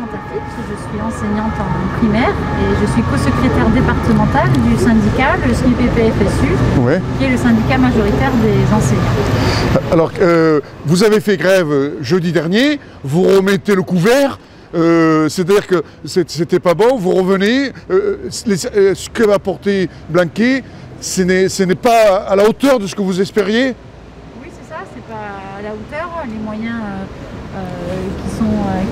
Samantha Phipps, je suis enseignante en primaire et je suis co-secrétaire départementale du syndicat, le SNUPPFSU, Ouais. qui est le syndicat majoritaire des enseignants. Alors, vous avez fait grève jeudi dernier, vous remettez le couvert, c'est-à-dire que c'était pas bon, vous revenez, ce que va apporter Blanquet, ce n'est pas à la hauteur de ce que vous espériez? Oui, c'est ça, c'est pas à la hauteur. Les moyens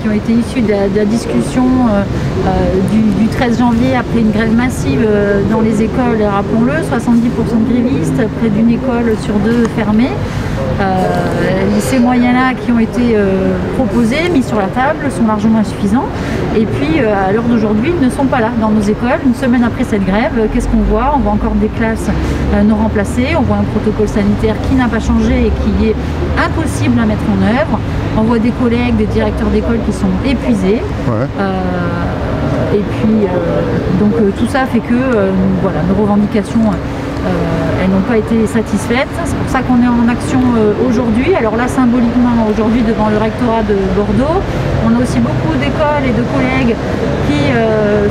qui ont été issus de la discussion du 13 janvier après une grève massive dans les écoles, rappelons-le, 70% de grévistes, près d'une école sur deux fermée. Ces moyens-là qui ont été proposés, mis sur la table, sont largement insuffisants. Et puis, à l'heure d'aujourd'hui, ils ne sont pas là dans nos écoles. Une semaine après cette grève, qu'est-ce qu'on voit? On voit encore des classes non remplacées, on voit un protocole sanitaire qui n'a pas changé et qui est impossible à mettre en œuvre. On voit des collègues, des directeurs d'école qui sont épuisés. Ouais. Et puis, donc tout ça fait que voilà, nos revendications, elles n'ont pas été satisfaites. C'est pour ça qu'on est en action aujourd'hui. Alors là, symboliquement, aujourd'hui, devant le rectorat de Bordeaux, on a aussi beaucoup d'écoles et de collègues qui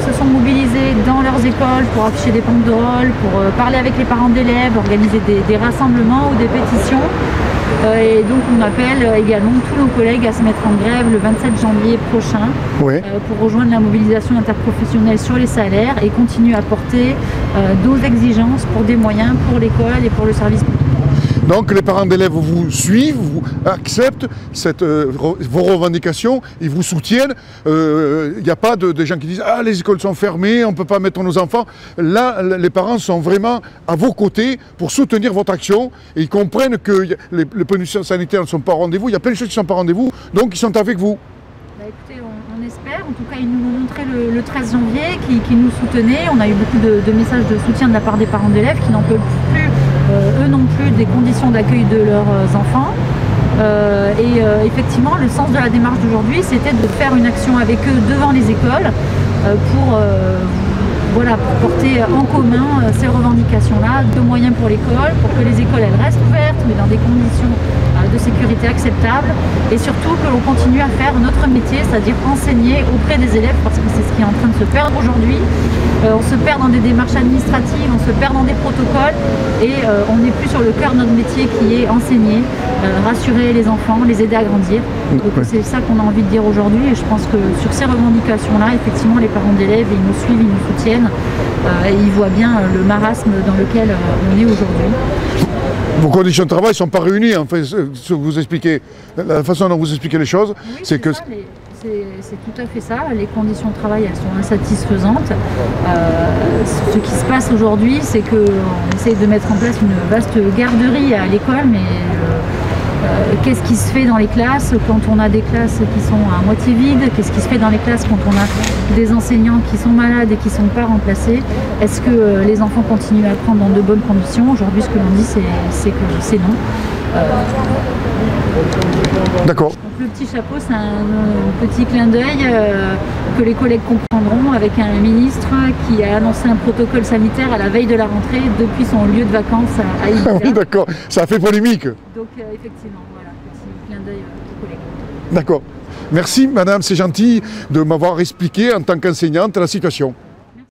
se sont mobilisés dans leurs écoles pour afficher des banderoles, pour parler avec les parents d'élèves, organiser des rassemblements ou des pétitions. Et donc on appelle également tous nos collègues à se mettre en grève le 27 janvier prochain, Ouais. pour rejoindre la mobilisation interprofessionnelle sur les salaires et continuer à porter nos exigences pour des moyens pour l'école et pour le service public. Donc les parents d'élèves vous suivent, vous acceptent vos revendications, ils vous soutiennent. Il n'y a pas de gens qui disent « Ah, les écoles sont fermées, on ne peut pas mettre nos enfants ». Là, les parents sont vraiment à vos côtés pour soutenir votre action et ils comprennent que les conditions sanitaires ne sont pas au rendez-vous, il y a plein de choses qui ne sont pas au rendez-vous, donc ils sont avec vous. Bah, écoutez, on espère. En tout cas, ils nous l'ont montré le 13 janvier, qui nous soutenaient. On a eu beaucoup de messages de soutien de la part des parents d'élèves qui n'en peuvent plus, eux non plus, des conditions d'accueil de leurs enfants. Effectivement, le sens de la démarche d'aujourd'hui, c'était de faire une action avec eux devant les écoles pour porter en commun ces revendications-là, de moyens pour l'école, pour que les écoles elles restent ouvertes, mais dans des conditions de sécurité acceptables, et surtout que l'on continue à faire notre métier, c'est-à-dire enseigner auprès des élèves, parce que c'est ce qui est en train de se perdre aujourd'hui. On se perd dans des démarches administratives, on se perd dans des protocoles, et on n'est plus sur le cœur de notre métier qui est enseigner, rassurer les enfants, les aider à grandir. Donc c'est ça qu'on a envie de dire aujourd'hui, et je pense que sur ces revendications-là, effectivement, les parents d'élèves, ils nous suivent, ils nous soutiennent, et ils voient bien le marasme dans lequel on est aujourd'hui. Vos conditions de travail ne sont pas réunies, en fait, ce que vous expliquez, la façon dont vous expliquez les choses, Oui, c'est que... C'est tout à fait ça, les conditions de travail elles sont insatisfaisantes. Ce qui se passe aujourd'hui, c'est qu'on essaye de mettre en place une vaste garderie à l'école, mais qu'est-ce qui se fait dans les classes quand on a des classes qui sont à moitié vides? Qu'est-ce qui se fait dans les classes quand on a des enseignants qui sont malades et qui ne sont pas remplacés? Est-ce que les enfants continuent à apprendre dans de bonnes conditions? Aujourd'hui, ce que l'on dit, c'est que c'est non. D'accord. Donc, le petit chapeau, c'est un petit clin d'œil que les collègues comprendront, avec un ministre qui a annoncé un protocole sanitaire à la veille de la rentrée depuis son lieu de vacances à Ibiza. Oui, d'accord, ça a fait polémique. Donc effectivement, voilà, petit clin d'œil aux collègues. D'accord. Merci madame, c'est gentil de m'avoir expliqué en tant qu'enseignante la situation.